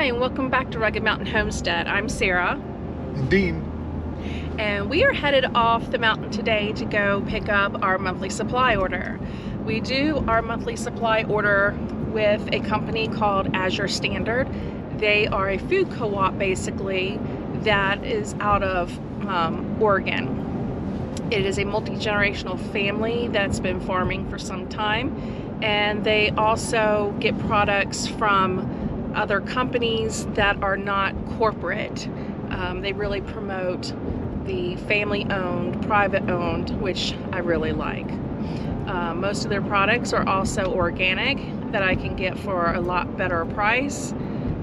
Hi, and welcome back to Rugged Mountain Homestead. I'm Sarah. And Dean. And we are headed off the mountain today to go pick up our monthly supply order. We do our monthly supply order with a company called Azure Standard. They are a food co-op basically that is out of Oregon. It is a multi-generational family that's been farming for some time, and they also get products from other companies that are not corporate. They really promote the family-owned, private-owned, which I really like. Most of their products are also organic that I can get for a lot better price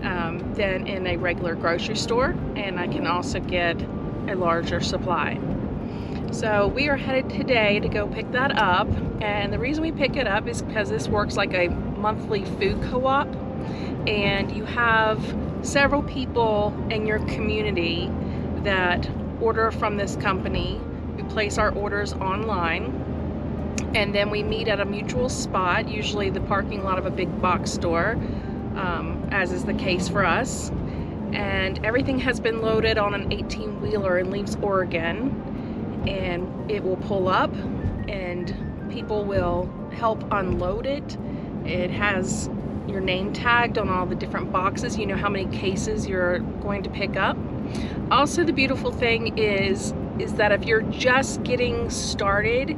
than in a regular grocery store, and I can also get a larger supply. So we are headed today to go pick that up, and the reason we pick it up is because this works like a monthly food co-op, and you have several people in your community that order from this company. We place our orders online, and then we meet at a mutual spot, usually the parking lot of a big box store, as is the case for us. And everything has been loaded on an 18-wheeler in Leeds, Oregon, and it will pull up and people will help unload it. It has your name tagged on all the different boxes. You know how many cases you're going to pick up. Also, the beautiful thing is that if you're just getting started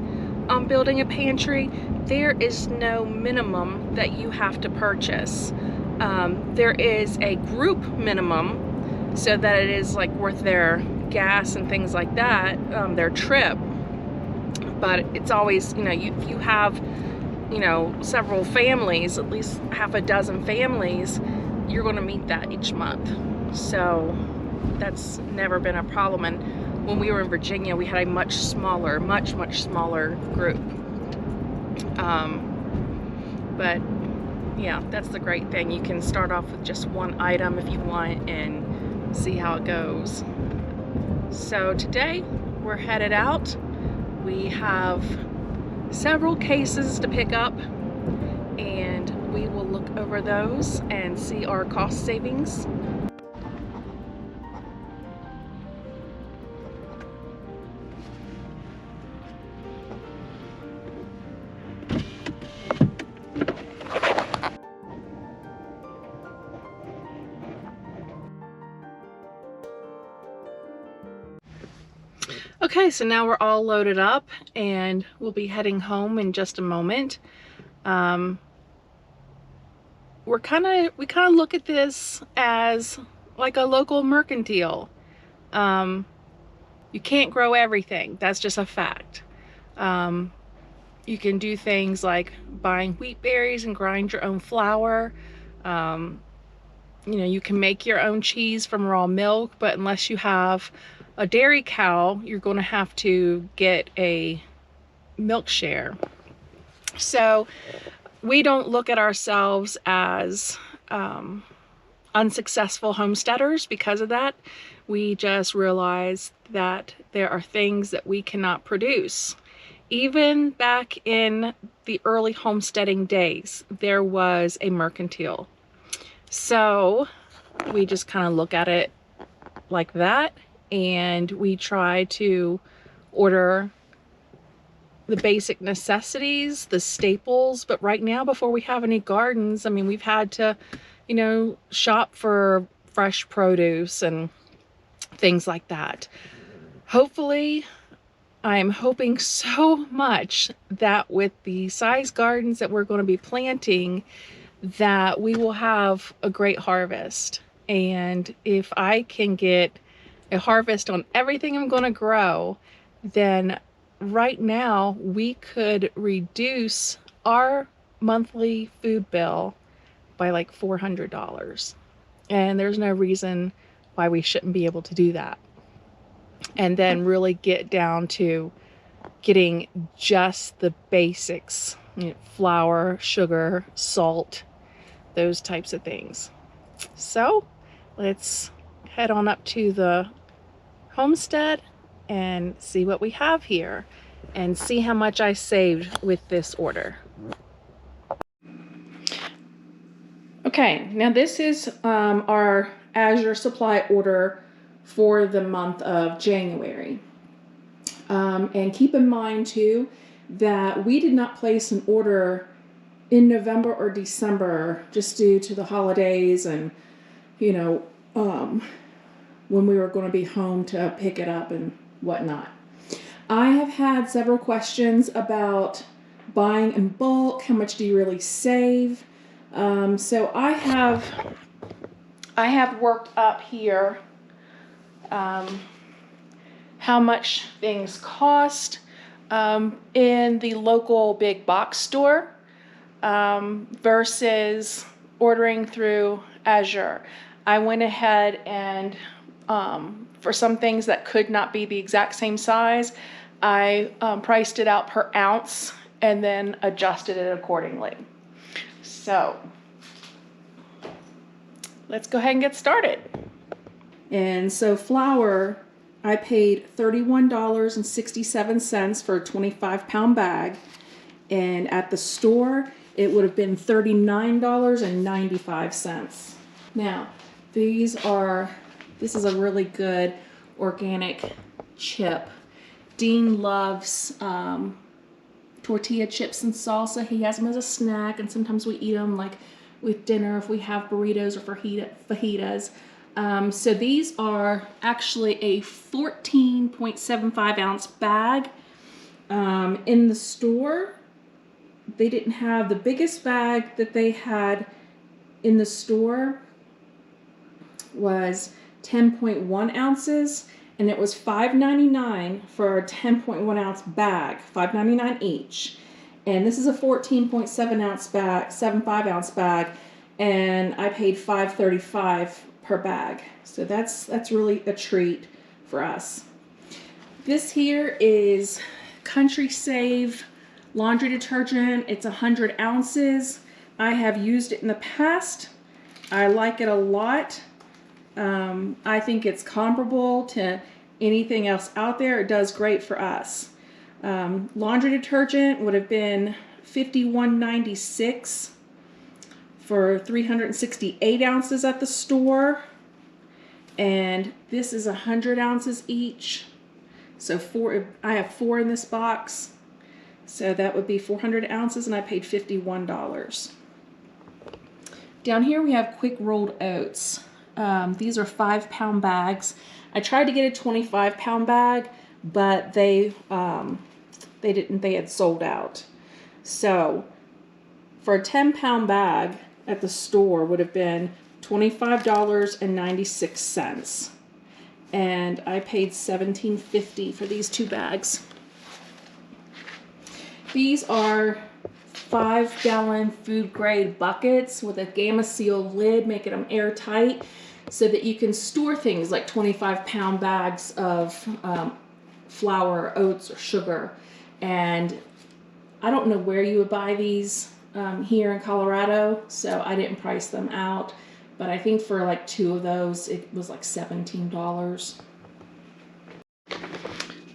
on building a pantry, there is no minimum that you have to purchase. There is a group minimum so that it is like worth their gas and things like that, their trip. But it's always, you know, you have, you know, several families, at least half a dozen families, you're going to meet that each month. So that's never been a problem. And when we were in Virginia, we had a much smaller group. But yeah, that's the great thing. You can start off with just one item if you want and see how it goes. So today we're headed out. We have several cases to pick up, and we will look over those and see our cost savings. Okay, so now we're all loaded up and we'll be heading home in just a moment. We kind of look at this as like a local mercantile. You can't grow everything. That's just a fact. You can do things like buying wheat berries and grind your own flour. You know, you can make your own cheese from raw milk, but unless you have a dairy cow, you're going to have to get a milk share. So we don't look at ourselves as unsuccessful homesteaders because of that. We just realize that there are things that we cannot produce. Even back in the early homesteading days, there was a mercantile. So we just kind of look at it like that, and we try to order the basic necessities, the staples. But right now, before we have any gardens, I mean, we've had to, you know, shop for fresh produce and things like that. Hopefully, I'm hoping so much that with the size gardens that we're going to be planting, that we will have a great harvest. And if I can get a harvest on everything I'm going to grow, then right now we could reduce our monthly food bill by like $400. And there's no reason why we shouldn't be able to do that. And then really get down to getting just the basics, you know, flour, sugar, salt, those types of things. So let's head on up to the homestead and see what we have here and see how much I saved with this order. Okay, now this is our Azure supply order for the month of January. And keep in mind too that we did not place an order in November or December just due to the holidays and, you know, when we were going to be home to pick it up and whatnot. I have had several questions about buying in bulk. How much do you really save? So I have worked up here how much things cost in the local big box store versus ordering through Azure. I went ahead and for some things that could not be the exact same size, I priced it out per ounce and then adjusted it accordingly. So let's go ahead and get started. And so flour, I paid $31.67 for a 25-pound bag, and at the store it would have been $39.95. Now this is a really good organic chip. Dean loves tortilla chips and salsa. He has them as a snack, and sometimes we eat them like with dinner if we have burritos or fajitas. So these are actually a 14.75 ounce bag. In the store, they didn't have the biggest bag that they had in the store was 10.1 ounces, and it was $5.99 for a 10.1 ounce bag, $5.99 each. And this is a 14.7 ounce bag, 7.5 ounce bag, and I paid $5.35 per bag. So that's really a treat for us. This here is Country Save laundry detergent. It's 100 ounces. I have used it in the past. I like it a lot. I think it's comparable to anything else out there. It does great for us. Laundry detergent would have been $51.96 for 368 ounces at the store. And this is 100 ounces each. So I have 4 in this box. So that would be 400 ounces, and I paid $51. Down here we have quick rolled oats. These are 5-pound bags. I tried to get a 25-pound bag, but they had sold out. So for a 10-pound bag at the store would have been $25.96. And I paid $17.50 for these 2 bags. These are 5-gallon food grade buckets with a Gamma Seal lid, making them airtight so that you can store things like 25-pound bags of flour, oats, or sugar. And I don't know where you would buy these here in Colorado, so I didn't price them out. But I think for like 2 of those, it was like $17.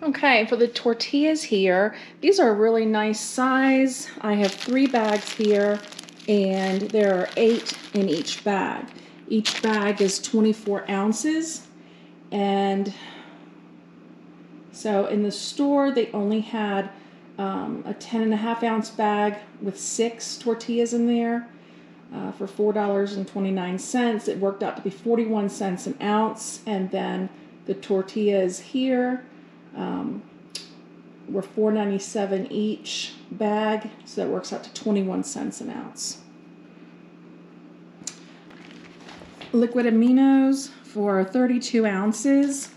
Okay, for the tortillas here, these are a really nice size. I have 3 bags here, and there are 8 in each bag. Each bag is 24 ounces, and so in the store they only had a 10.5 ounce bag with 6 tortillas in there for $4.29. It worked out to be 41 cents an ounce, and then the tortillas here were $4.97 each bag, so that works out to 21 cents an ounce. Liquid aminos for 32 ounces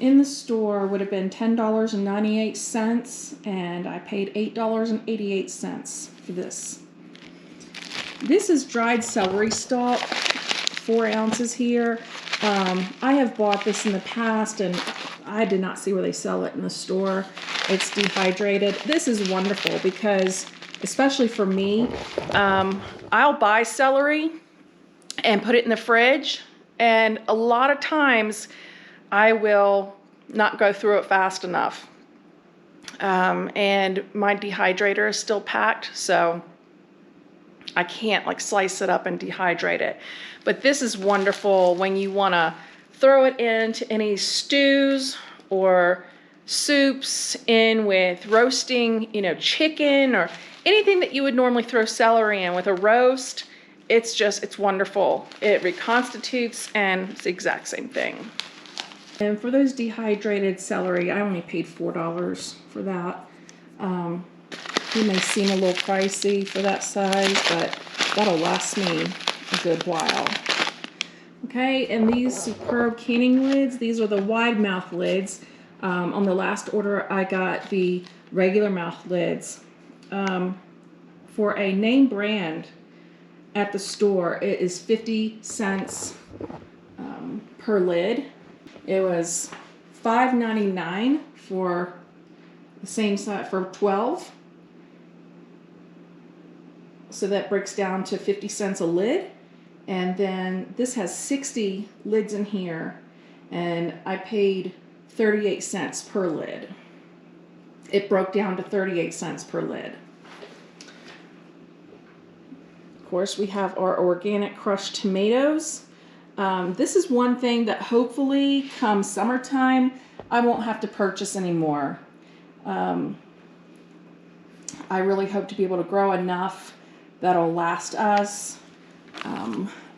in the store would have been $10.98, and I paid $8.88 for this. This is dried celery stalk, 4 ounces here. I have bought this in the past, and I did not see where they sell it in the store. It's dehydrated. This is wonderful because, especially for me, I'll buy celery and put it in the fridge, and a lot of times I will not go through it fast enough. And my dehydrator is still packed, so I can't like slice it up and dehydrate it. But this is wonderful when you want to throw it into any stews or soups, in with roasting, you know, chicken or anything that you would normally throw celery in with a roast. It's wonderful. It reconstitutes, and it's the exact same thing. And for those dehydrated celery, I only paid $4 for that. It may seem a little pricey for that size, but that'll last me a good while. Okay, and these superb canning lids, these are the wide mouth lids. On the last order, I got the regular mouth lids. For a name brand at the store, it is 50 cents per lid. It was $5.99 for the same size for 12. So that breaks down to 50 cents a lid. And then this has 60 lids in here, and I paid 38 cents per lid. It broke down to 38 cents per lid. Of course, we have our organic crushed tomatoes. This is one thing that hopefully come summertime, I won't have to purchase anymore. I really hope to be able to grow enough that'll last us.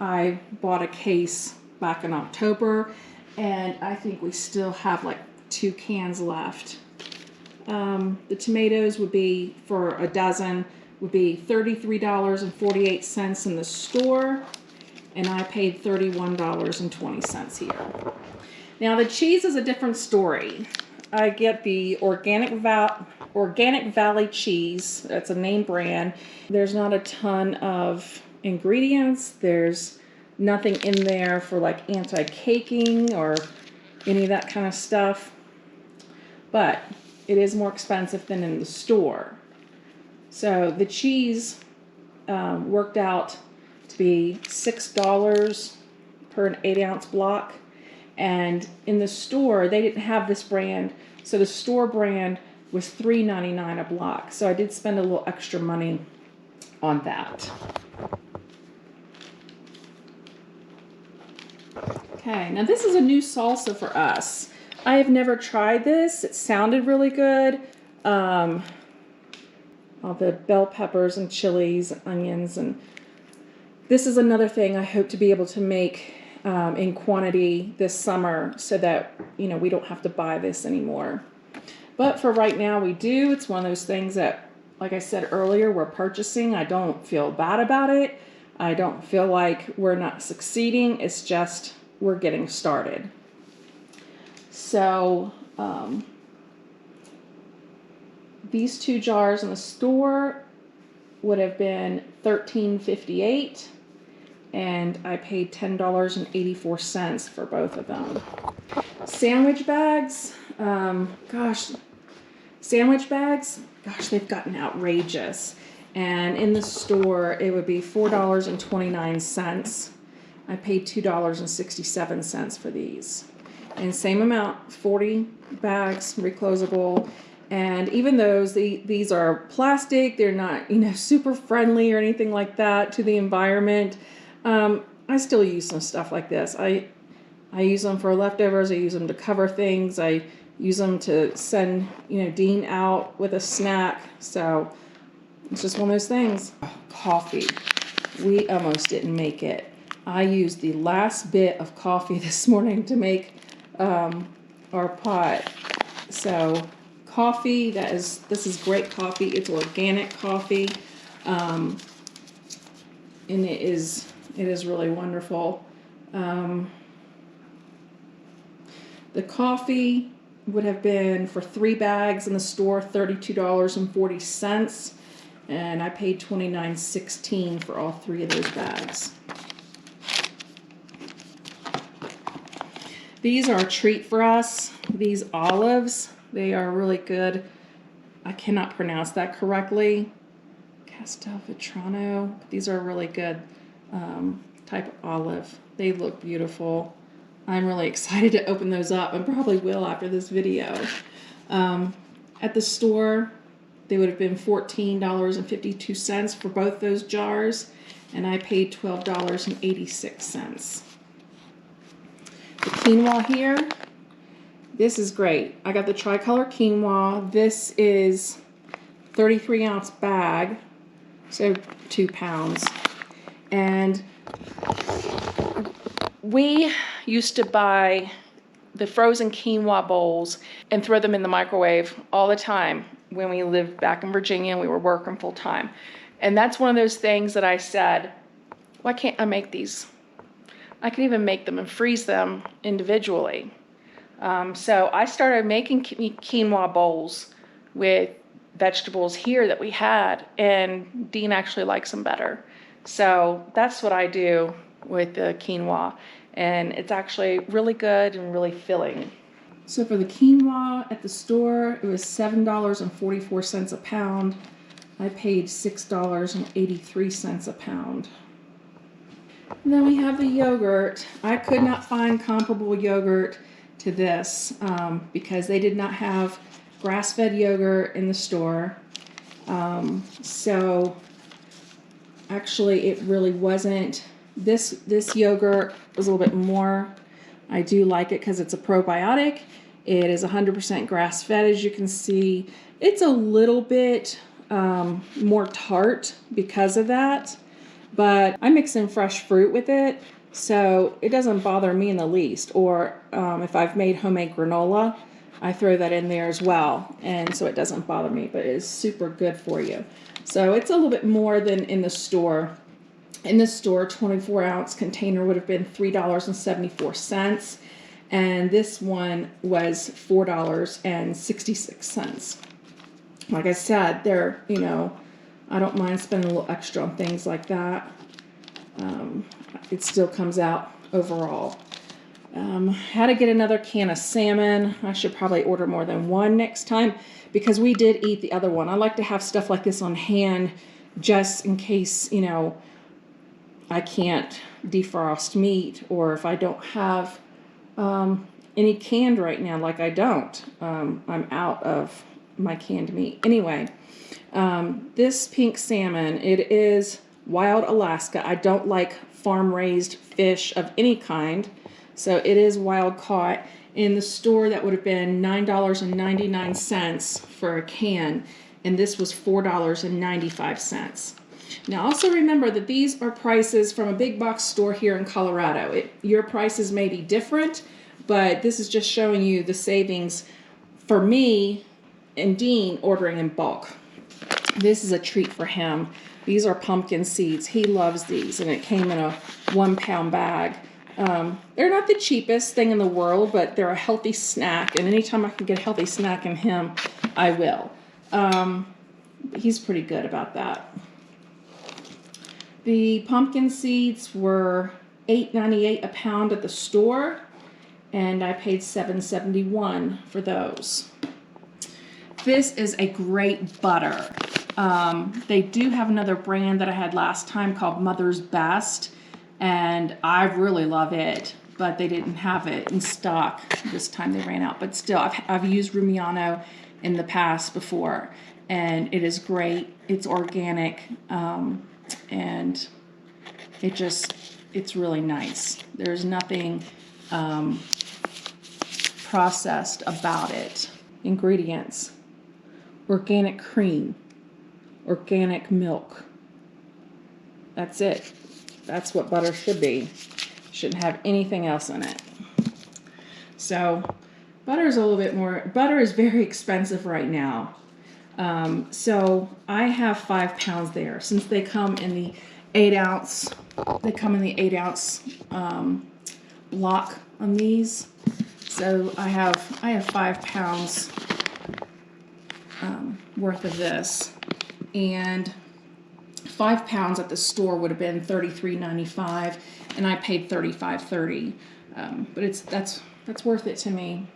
I bought a case back in October, and I think we still have like 2 cans left. The tomatoes would be, for a dozen, would be $33.48 in the store, and I paid $31.20 here. Now the cheese is a different story. I get the Organic Valley cheese. That's a name brand. There's not a ton of ingredients. There's nothing in there for like anti-caking or any of that kind of stuff. But it is more expensive than in the store. So the cheese worked out to be $6 per an 8-ounce block. And in the store, they didn't have this brand. So the store brand was $3.99 a block. So I did spend a little extra money on that. Okay, now this is a new salsa for us. I have never tried this. It sounded really good. All the bell peppers and chilies and onions, and this is another thing I hope to be able to make in quantity this summer, so that, you know, we don't have to buy this anymore. But for right now we do. It's one of those things that, like I said earlier, we're purchasing. I don't feel bad about it. I don't feel like we're not succeeding. It's just we're getting started. So these 2 jars in the store would have been $13.58, and I paid $10.84 for both of them. Sandwich bags, they've gotten outrageous. And in the store, it would be $4.29. I paid $2.67 for these. And same amount, 40 bags, reclosable. And even those, these are plastic. They're not, you know, super friendly or anything like that to the environment. I still use some stuff like this. I use them for leftovers. I use them to cover things. I use them to send, you know, Dean out with a snack. So it's just one of those things. Coffee. We almost didn't make it. I used the last bit of coffee this morning to make our pot. So coffee, this is great coffee. It's organic coffee, and it is really wonderful. The coffee would have been, for 3 bags in the store, $32.40, and I paid $29.16 for all 3 of those bags. These are a treat for us. These olives, they are really good. I cannot pronounce that correctly. Castelvetrano. These are really good type of olive. They look beautiful. I'm really excited to open those up, and probably will after this video. At the store, they would have been $14.52 for both those jars, and I paid $12.86. The quinoa here, this is great. I got the tricolor quinoa. This is 33-ounce bag, so 2 pounds. And we used to buy the frozen quinoa bowls and throw them in the microwave all the time when we lived back in Virginia and we were working full time. And that's one of those things that I said, why can't I make these? I can even make them and freeze them individually. So I started making quinoa bowls with vegetables here that we had, and Dean actually likes them better. So that's what I do with the quinoa, and it's actually really good and really filling. So for the quinoa at the store, it was $7.44 a pound. I paid $6.83 a pound. And then we have the yogurt. I could not find comparable yogurt to this because they did not have grass-fed yogurt in the store. So actually it really wasn't. This yogurt was a little bit more. I do like it because it's a probiotic. It is 100% grass-fed, as you can see. It's a little bit more tart because of that. But I mix in fresh fruit with it, so it doesn't bother me in the least. Or if I've made homemade granola, I throw that in there as well, and so it doesn't bother me, but it is super good for you. So it's a little bit more than in the store. In the store, 24-ounce container would have been $3.74, and this one was $4.66. Like I said, they're, you know, I don't mind spending a little extra on things like that. It still comes out overall. How to get another can of salmon. I should probably order more than one next time because we did eat the other one. I like to have stuff like this on hand just in case, you know, I can't defrost meat, or if I don't have any canned right now, like I don't. I'm out of my canned meat. Anyway, this pink salmon, it is wild Alaska. I don't like farm-raised fish of any kind, so it is wild caught. In the store, that would have been $9.99 for a can, and this was $4.95. Now also remember that these are prices from a big box store here in Colorado. Your prices may be different, but this is just showing you the savings for me and Dean ordering in bulk. This is a treat for him. These are pumpkin seeds. He loves these, and it came in a 1 pound bag. They're not the cheapest thing in the world, but they're a healthy snack, and anytime I can get a healthy snack in him, I will. He's pretty good about that. The pumpkin seeds were $8.98 a pound at the store, and I paid $7.71 for those. This is a great butter. They do have another brand that I had last time called Mother's Best, and I really love it, but they didn't have it in stock this time. They ran out, but still, I've used Rumiano in the past before, and it is great. It's organic, and it's really nice. There's nothing processed about it. Ingredients: organic cream, organic milk. That's it. That's what butter should be. Shouldn't have anything else in it. So butter is a little bit more, butter is very expensive right now. So I have 5 pounds there. Since they come in the 8-ounce, block on these. So I have 5 pounds worth of this, and 5 pounds at the store would have been $33.95, and I paid $35.30. But that's worth it to me.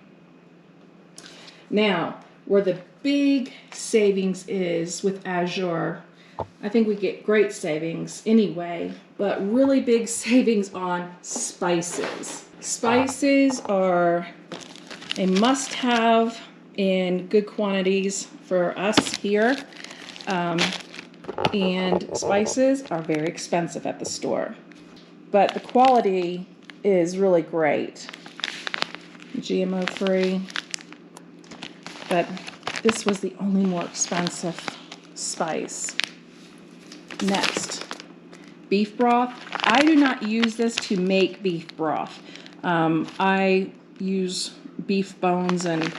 Now, where the big savings is with Azure, I think we get great savings anyway, but really big savings on spices. Spices are a must-have in good quantities for us here. And spices are very expensive at the store, but the quality is really great. GMO free, but this was the only more expensive spice. Next, beef broth. I do not use this to make beef broth. I use beef bones and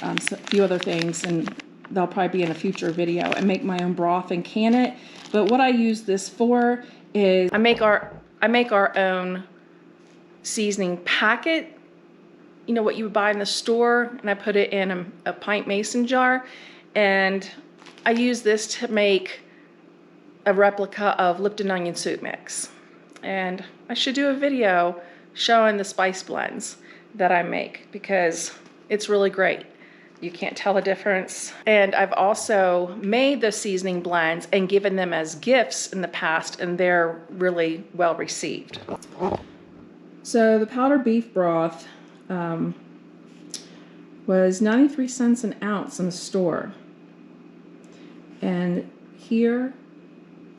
a few other things, and they'll probably be in a future video, and make my own broth and can it. But what I use this for is I make our own seasoning packet. You know what you would buy in the store, and I put it in a pint mason jar, and I use this to make a replica of Lipton onion soup mix. And I should do a video showing the spice blends that I make, because it's really great. You can't tell the difference. And I've also made the seasoning blends and given them as gifts in the past, and they're really well received. So the powdered beef broth was 93 cents an ounce in the store. And here,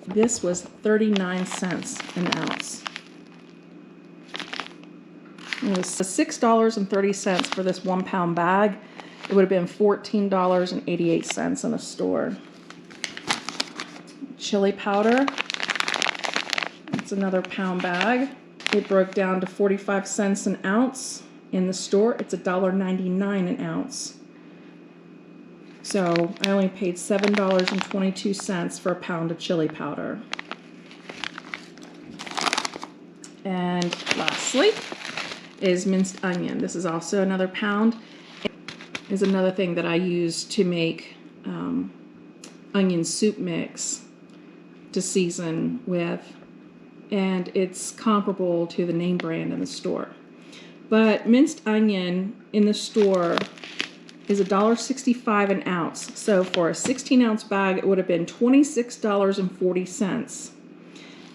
this was 39 cents an ounce. It was $6.30 for this 1 pound bag. It would have been $14.88 in the store. Chili powder. It's another pound bag. It broke down to 45 cents an ounce. In the store, it's $1.99 an ounce. So I only paid $7.22 for a pound of chili powder. And lastly is minced onion. This is also another pound. It is another thing that I use to make onion soup mix to season with, and it's comparable to the name brand in the store. But minced onion in the store is $1.65 an ounce. So for a 16-ounce bag, it would have been $26.40.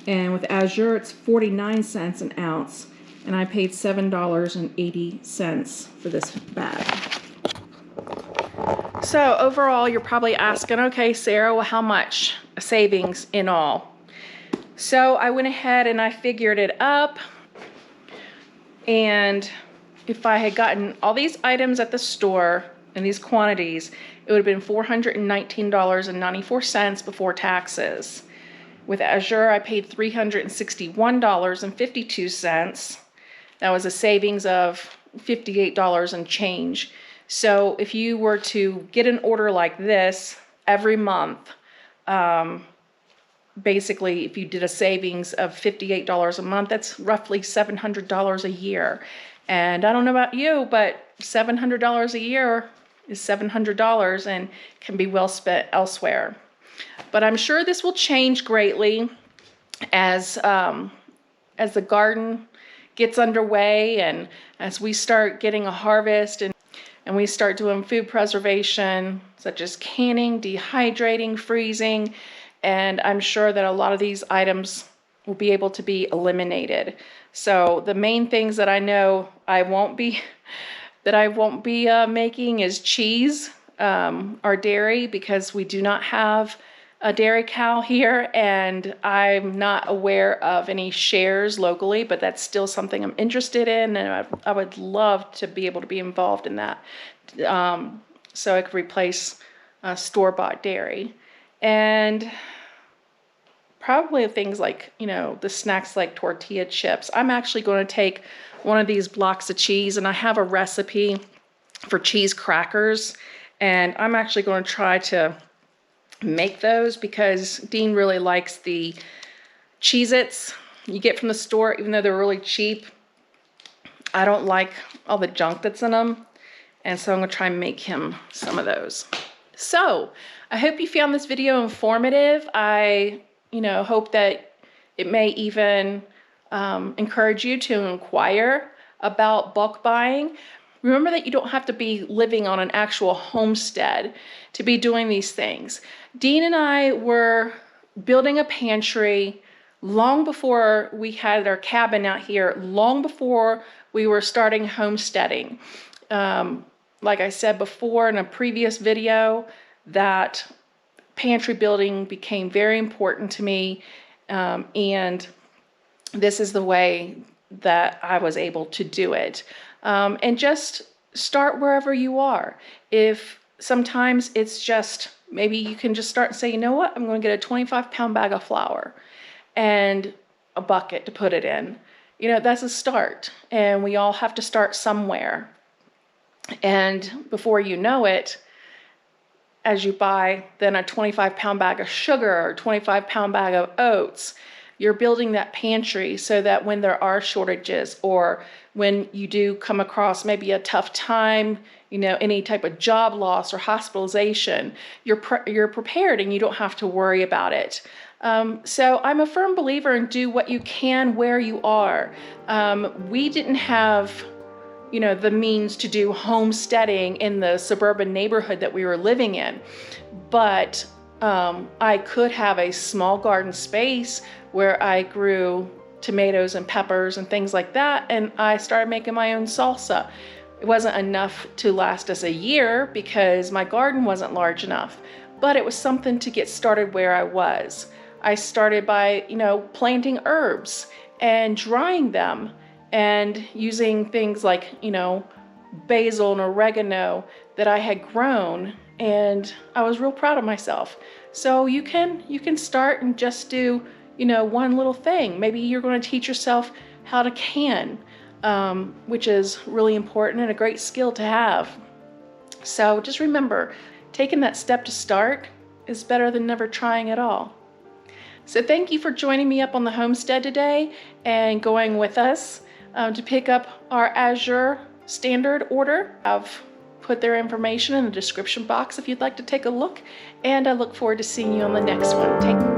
And with Azure, it's 49 cents an ounce. And I paid $7.80 for this bag. So overall, you're probably asking, okay, Sarah, well, how much savings in all? So I went ahead and I figured it up. And if I had gotten all these items at the store in these quantities, it would have been $419.94 before taxes. With Azure, I paid $361.52. That was a savings of $58 and change. So if you were to get an order like this every month, basically, if you did a savings of $58 a month, that's roughly $700 a year. And I don't know about you, but $700 a year is $700 and can be well spent elsewhere. But I'm sure this will change greatly as the garden gets underway, and as we start getting a harvest, and we start doing food preservation, such as canning, dehydrating, freezing. And I'm sure that a lot of these items will be able to be eliminated. So the main things that I know I won't be making is cheese or dairy, because we do not have a dairy cow here, and I'm not aware of any shares locally, but that's still something I'm interested in, and I would love to be able to be involved in that, so I could replace store-bought dairy. And probably things like, you know, the snacks like tortilla chips. I'm actually going to take one of these blocks of cheese, and I have a recipe for cheese crackers, and I'm actually going to try to make those, because Dean really likes the Cheez-Its you get from the store, even though they're really cheap. I don't like all the junk that's in them, and so I'm going to try and make him some of those. So I hope you found this video informative. I hope that it may even encourage you to inquire about bulk buying. Remember that you don't have to be living on an actual homestead to be doing these things. Dean and I were building a pantry long before we had our cabin out here, long before we were starting homesteading. Like I said before in a previous video, that pantry building became very important to me, and this is the way that I was able to do it. And just start wherever you are. If sometimes it's just, maybe you can just start and say, you know what, I'm going to get a 25-pound bag of flour and a bucket to put it in. You know, that's a start, and we all have to start somewhere. And before you know it, as you buy then a 25-pound bag of sugar or 25-pound bag of oats, you're building that pantry so that when there are shortages, or when you do come across maybe a tough time, you know, any type of job loss or hospitalization, you're prepared and you don't have to worry about it. So I'm a firm believer in do what you can where you are. We didn't have, you know, the means to do homesteading in the suburban neighborhood that we were living in, but I could have a small garden space where I grew tomatoes and peppers and things like that, and I started making my own salsa. It wasn't enough to last us a year because my garden wasn't large enough, but it was something to get started where I was. I started by, you know, planting herbs and drying them and using things like, you know, basil and oregano that I had grown, and I was real proud of myself. So you can start and just do, you know, one little thing. Maybe you're going to teach yourself how to can, which is really important and a great skill to have. So just remember, taking that step to start is better than never trying at all. So thank you for joining me up on the homestead today and going with us to pick up our Azure Standard order. I've put their information in the description box if you'd like to take a look, and I look forward to seeing you on the next one.